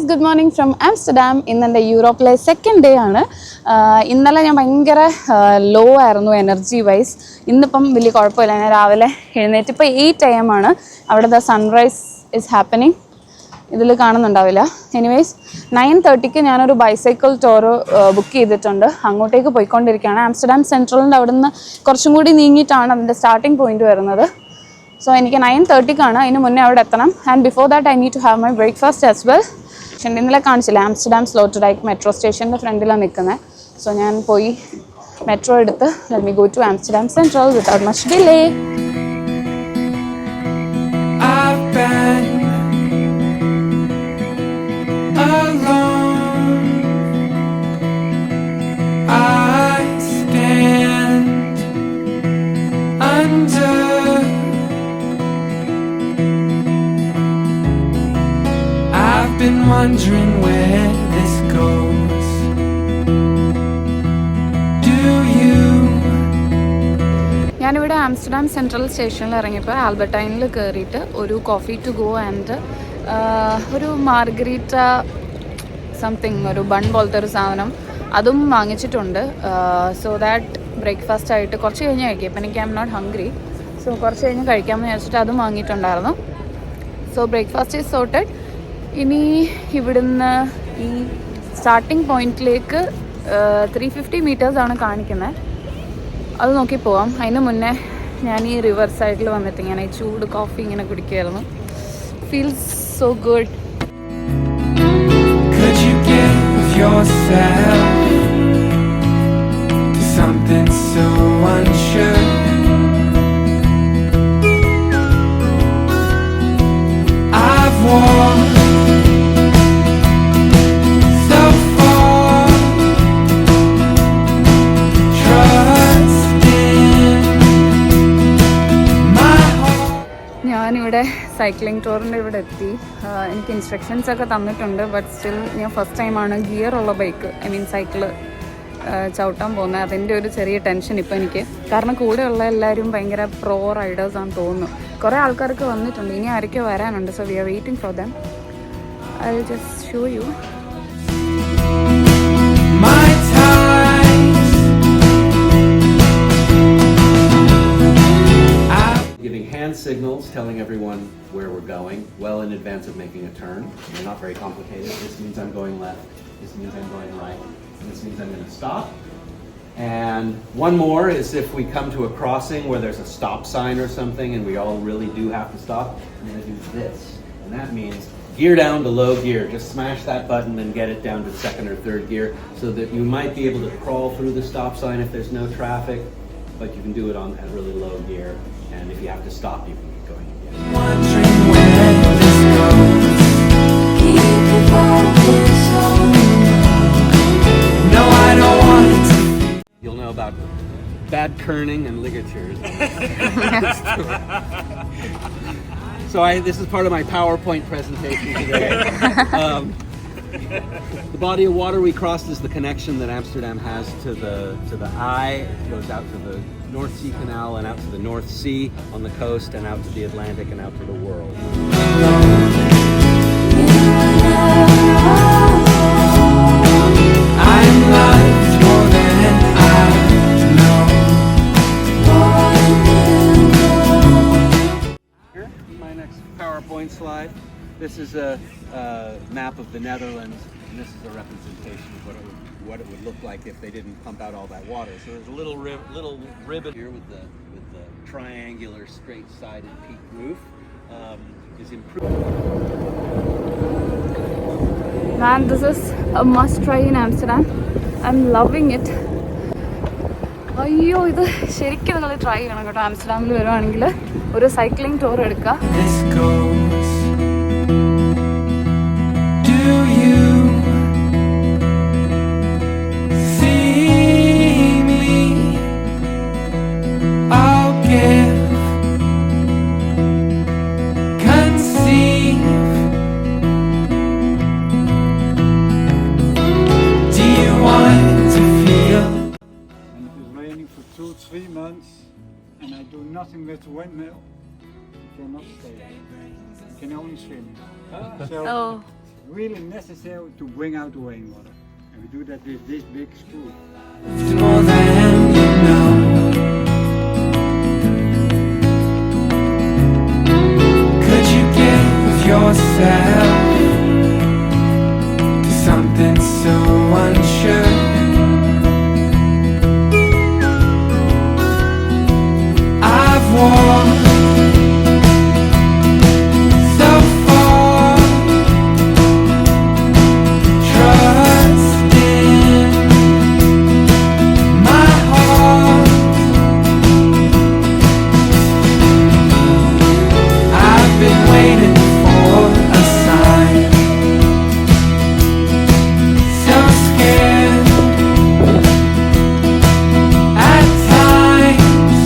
Good morning from Amsterdam. ഇന്നെൻ്റെ യൂറോപ്പിലെ second day ആണ്. ഇന്നലെ ഞാൻ ഭയങ്കര ലോ ആയിരുന്നു എനർജി വൈസ്. ഇന്നിപ്പം വലിയ കുഴപ്പമില്ല. ഞാൻ രാവിലെ എഴുന്നേറ്റ് ഇപ്പോൾ 8 AM ആണ്. അവിടെ ദ സൺറൈസ് ഇസ് ഹാപ്പനിങ്. ഇതിൽ കാണുന്നുണ്ടാവില്ല. എനിവേയ്സ് 9:30 ഞാനൊരു ബൈസൈക്കിൾ ടൂർ ബുക്ക് ചെയ്തിട്ടുണ്ട്. അങ്ങോട്ടേക്ക് പോയിക്കൊണ്ടിരിക്കുകയാണ്. ആംസ്റ്റർഡാം സെൻട്രലിൻ്റെ അവിടെ നിന്ന് കുറച്ചും കൂടി നീങ്ങിയിട്ടാണ് അതിൻ്റെ സ്റ്റാർട്ടിംഗ് പോയിന്റ് വരുന്നത്. സോ എനിക്ക് 9:30 അതിന് മുന്നേ അവിടെ എത്തണം. And before that I need to have my breakfast as well. പക്ഷേ ഇന്നലെ കാണിച്ചില്ല, ആംസ്റ്റർഡാം സ്ലോട്ടർഡൈക്ക് മെട്രോ സ്റ്റേഷൻ്റെ ഫ്രണ്ടിലാണ് നിൽക്കുന്നത്. സോ ഞാൻ പോയി മെട്രോ എടുത്ത് let me go to Amsterdam central without much delay. Been wondering where this goes. Do you? ഞാനിവിടെ ആംസ്റ്റർഡാം സെൻട്രൽ സ്റ്റേഷനിൽ ഇറങ്ങിയപ്പോൾ ആൽബർട്ടൈനിൽ കയറിയിട്ട് ഒരു കോഫി ടു ഗോ ആൻഡ് ഒരു മാർഗരീറ്റ സംതിങ്, ഒരു ബൺ പോലത്തെ ഒരു സാധനം അതും വാങ്ങിച്ചിട്ടുണ്ട്. സോ ദാറ്റ് ബ്രേക്ക്ഫാസ്റ്റ് ആയിട്ട് കുറച്ച് കഴിഞ്ഞ് കഴിക്കും. ഇപ്പം എനിക്ക് I am not hungry. So കുറച്ച് കഴിഞ്ഞ് കഴിക്കാമെന്ന് വിചാരിച്ചിട്ട് അതും വാങ്ങിയിട്ടുണ്ടായിരുന്നു. So breakfast is sorted. ഇനി ഇവിടുന്ന് ഈ സ്റ്റാർട്ടിംഗ് പോയിന്റിലേക്ക് 350 മീറ്റേഴ്സാണ് കാണിക്കുന്നത്. അത് നോക്കി പോവാം. അതിന് മുന്നേ ഞാൻ ഈ റിവർ സൈഡിൽ വന്നിട്ട് ഇങ്ങനെ ഈ ചൂട് കോഫി ഇങ്ങനെ കുടിക്കുമായിരുന്നു. Feels so good. Could you give yourself to something so unsure? I've walked ഞാനിവിടെ സൈക്ലിംഗ് ടൂറിൻ്റെ ഇവിടെ എത്തി. എനിക്ക് ഇൻസ്ട്രക്ഷൻസ് ഒക്കെ തന്നിട്ടുണ്ട്. ബട്ട് സ്റ്റിൽ ഞാൻ ഫസ്റ്റ് ടൈമാണ് ഗിയറുള്ള ബൈക്ക്, ഐ മീൻ സൈക്കിള് ചവിട്ടാൻ പോകുന്നത്. അതിൻ്റെ ഒരു ചെറിയ ടെൻഷൻ ഇപ്പോൾ എനിക്ക്. കാരണം കൂടെയുള്ള എല്ലാവരും ഭയങ്കര പ്രോ റൈഡേഴ്സാണെന്ന് തോന്നുന്നു. കുറേ ആൾക്കാർക്ക് വന്നിട്ടുണ്ട്, ഇനി ആരൊക്കെ വരാനുണ്ട്. So we are waiting for them. I will just show you. Giving hand signals telling everyone where we're going well in advance of making a turn. They're not very complicated. This means I'm going left. This means I'm going right. And this means I'm going to stop. And one more is if we come to a crossing where there's a stop sign or something and we all really do have to stop, I'm going to do this. And that means gear down to low gear. Just smash that button and get it down to second or third gear so that you might be able to crawl through the stop sign if there's no traffic, but you can do it on at really low gear. And if you have to stop, you can keep going again. Wondering where this goes. Keep the focus on. No, I don't want it to. You'll know about bad kerning and ligatures. So this is part of my PowerPoint presentation today. The body of water we crossed is the connection that Amsterdam has to the eye. It goes out to the North Sea Canal and out to the North Sea on the coast and out to the Atlantic and out to the world. I'm loved more than I know. Here, my next PowerPoint slide. This is a map of the Netherlands, and this is a representation of what it would look like if they didn't pump out all that water. So there's a little ribbon here with the triangular straight-sided peak roof is improved. Man, this is a must try in Amsterdam. I'm loving it. അയ്യോ, ഇത് ശരിക്കും നിങ്ങൾ try ചെയ്യണം കേട്ടോ. ആംസ്റ്റർഡാമിൽ വരുവാണെങ്കിൽ ഒരു cycling tour എടുക്കുക. This goes. Do you see me? I'll give, conceive. Do you want to feel? And it is raining for 2-3 months and I do nothing with the windmill. You cannot stay. You can only swim. So Oh. really necessary to bring out the rainwater. And we do that with this big spoon. more than you know. Could you give yourself to something so unsure? I've walked so far, trusting my heart. I've been waiting for a sign, so scared at times.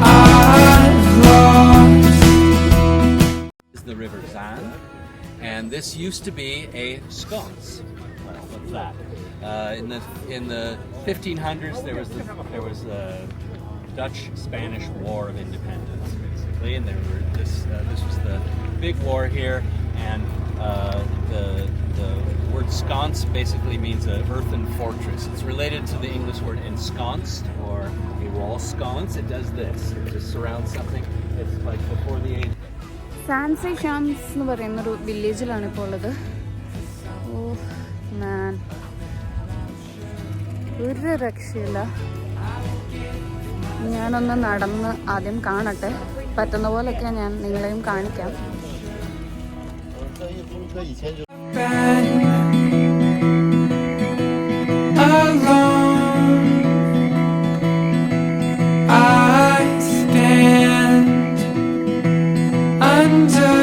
I've lost. Is the River Zaan, and this used to be a sconce. What's that? In the 1500s, there was the Dutch-Spanish War of Independence, basically, and this was the big war here, and the word sconce basically means an earthen fortress. It's related to the English word ensconced, or a wall sconce. It does this. It just surrounds something. It's like before the age. സാൻസി ഷാംസ് എന്ന് പറയുന്നൊരു വില്ലേജിലാണ് ഇപ്പോൾ ഉള്ളത്. ഓ മാൻ, ഒരു രക്ഷയില്ല. ഞാനൊന്ന് നടന്ന് ആദ്യം കാണട്ടെ, പറ്റുന്ന പോലൊക്കെ ഞാൻ നിങ്ങളെയും കാണിക്കാം. Alone, I stand under.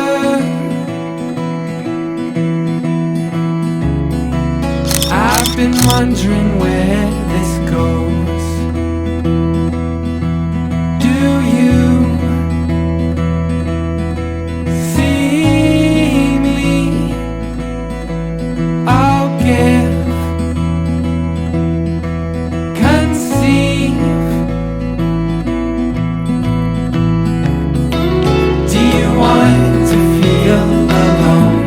I've been wondering where this goes. Do you see me? I'll give, conceive. Do you want to feel alone?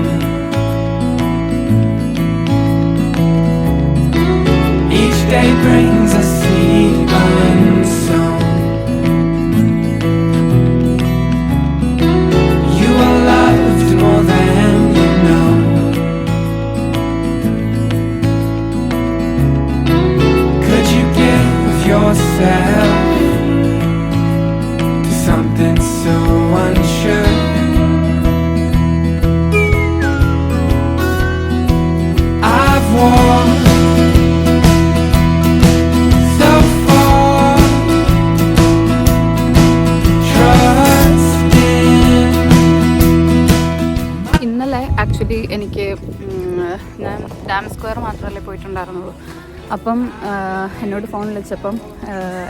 Each day brings a seed unsown. You are loved more than you know. Could you give yourself to something so unsure? I've walked so far, trusting. ഇന്നലെ actually എനിക്ക് ഞാൻ dam square മാത്രമല്ലേ പോയിട്ടുണ്ടായിരുന്നുള്ളൂ. അപ്പം എന്നോട് phone വിളിച്ചപ്പം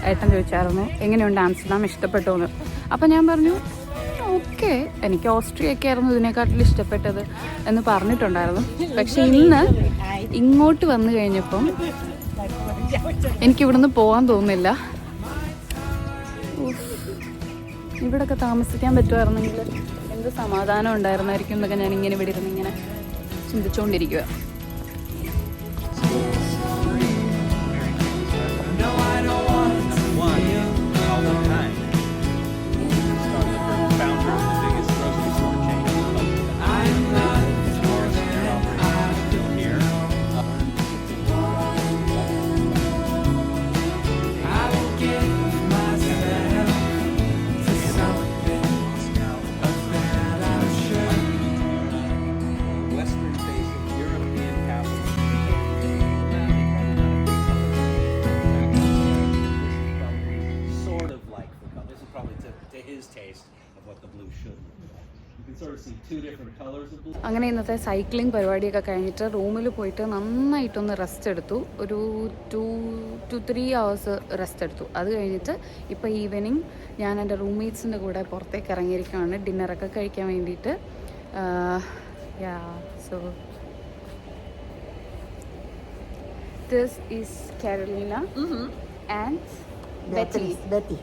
ഏട്ടൻ ചോദിച്ചായിരുന്നു എങ്ങനെയുണ്ട് Amsterdam, ഇഷ്ടപ്പെട്ടോ എന്ന്. അപ്പം ഞാൻ പറഞ്ഞു ഓക്കെ, എനിക്ക് ഓസ്ട്രിയൊക്കെ ആയിരുന്നു ഇതിനെക്കാട്ടിലും ഇഷ്ടപ്പെട്ടത് എന്ന് പറഞ്ഞിട്ടുണ്ടായിരുന്നു. പക്ഷെ ഇന്ന് ഇങ്ങോട്ട് വന്നു കഴിഞ്ഞപ്പം എനിക്കിവിടുന്ന് പോകാൻ തോന്നുന്നില്ല. ഇവിടെയൊക്കെ താമസിക്കാൻ പറ്റുമായിരുന്നെങ്കിൽ എന്ത് സമാധാനം ഉണ്ടായിരുന്നായിരിക്കും എന്നൊക്കെ ഞാൻ ഇങ്ങനെ ഇവിടെ ഇരുന്ന് ഇങ്ങനെ ചിന്തിച്ചുകൊണ്ടിരിക്കുക. No, I don't want to feel alone. Founder of the biggest grocery store chain in the country. I'm loved more than I Here. I will give myself to something of that I'm sure. Western-facing European capital. Sort of like the color. This is probably to his taste of what the blue should look like. You can sort of see two different colors of blue. അങ്ങനെ ഇന്നത്തെ cycling പരിപാടിയൊക്കെ കഴിഞ്ഞിട്ട് റൂമിൽ പോയിട്ട് നന്നായിട്ടൊന്ന് rest എടുത്തു. ഒരു 2-3 hours rest എടുത്തു. അത് കഴിഞ്ഞിട്ട് ഇപ്പോൾ ഈവനിങ് ഞാൻ എൻ്റെ റൂംമേറ്റ്സിൻ്റെ കൂടെ പുറത്തേക്ക് ഇറങ്ങിയിരിക്കുകയാണ് ഡിന്നറൊക്കെ കഴിക്കാൻ വേണ്ടിയിട്ട്. So this is Carolina and Betty. Betty.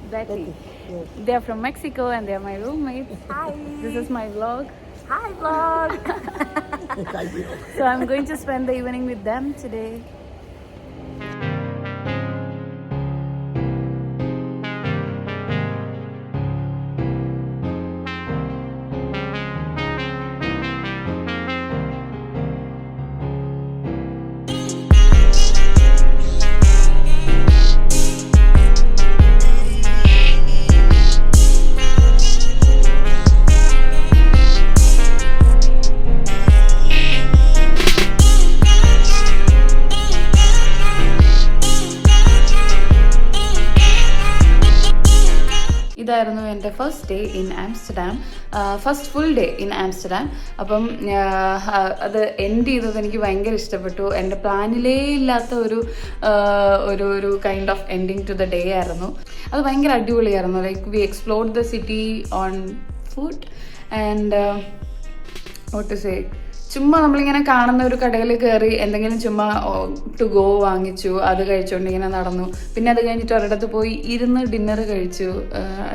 They are from Mexico and they are my roommates. Hi. This is my vlog. Hi vlog. So I'm going to spend the evening with them today. ഇതായിരുന്നു എൻ്റെ first day in Amsterdam, first full day in Amsterdam. അപ്പം അത് end ചെയ്തത് എനിക്ക് ഭയങ്കര ഇഷ്ടപ്പെട്ടു. എൻ്റെ പ്ലാനിലേ ഇല്ലാത്ത ഒരു kind of ending to the day ആയിരുന്നു. അത് ഭയങ്കര അടിപൊളിയായിരുന്നു. Like we explored the city on food and what to say, ചുമ്മാ നമ്മളിങ്ങനെ കാണുന്ന ഒരു കടയിൽ കയറി എന്തെങ്കിലും ചുമ്മാ ടു ഗോ വാങ്ങിച്ചു, അത് കഴിച്ചുകൊണ്ട് ഇങ്ങനെ നടന്നു. പിന്നെ അത് കഴിഞ്ഞിട്ട് ഒരിടത്ത് പോയി ഇരുന്ന് ഡിന്നർ കഴിച്ചു.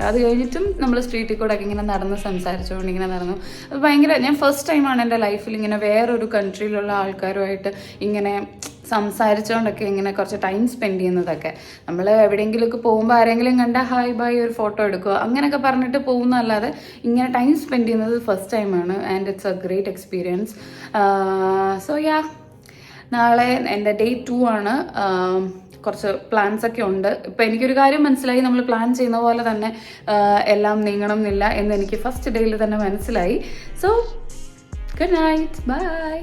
അത് കഴിഞ്ഞിട്ടും നമ്മൾ സ്ട്രീറ്റിൽ കൂടെ ഒക്കെ ഇങ്ങനെ നടന്ന് സംസാരിച്ചുകൊണ്ട് ഇങ്ങനെ നടന്നു. അത് ഭയങ്കര, ഞാൻ ഫസ്റ്റ് ടൈമാണ് എൻ്റെ ലൈഫിൽ ഇങ്ങനെ വേറൊരു കൺട്രിയിലുള്ള ആൾക്കാരുമായിട്ട് ഇങ്ങനെ സംസാരിച്ചുകൊണ്ടൊക്കെ ഇങ്ങനെ കുറച്ച് ടൈം സ്പെൻഡ് ചെയ്യുന്നതൊക്കെ. നമ്മൾ എവിടെയെങ്കിലുമൊക്കെ പോകുമ്പോൾ ആരെങ്കിലും കണ്ടാൽ ഹായ് ബായ് ഒരു ഫോട്ടോ എടുക്കുക അങ്ങനെയൊക്കെ പറഞ്ഞിട്ട് പോകുന്നതല്ലാതെ ഇങ്ങനെ ടൈം സ്പെൻഡ് ചെയ്യുന്നത് ഫസ്റ്റ് ടൈമാണ്. And it's A great experience. So yeah, നാളെ എൻ്റെ ഡേ 2 ആണ്. കുറച്ച് പ്ലാൻസ് ഒക്കെ ഉണ്ട്. ഇപ്പം എനിക്കൊരു കാര്യം മനസ്സിലായി, നമ്മൾ പ്ലാൻ ചെയ്യുന്ന പോലെ തന്നെ എല്ലാം നീങ്ങണം എന്നില്ല എന്ന് എനിക്ക് ഫസ്റ്റ് ഡേയിൽ തന്നെ മനസ്സിലായി. So good night, by.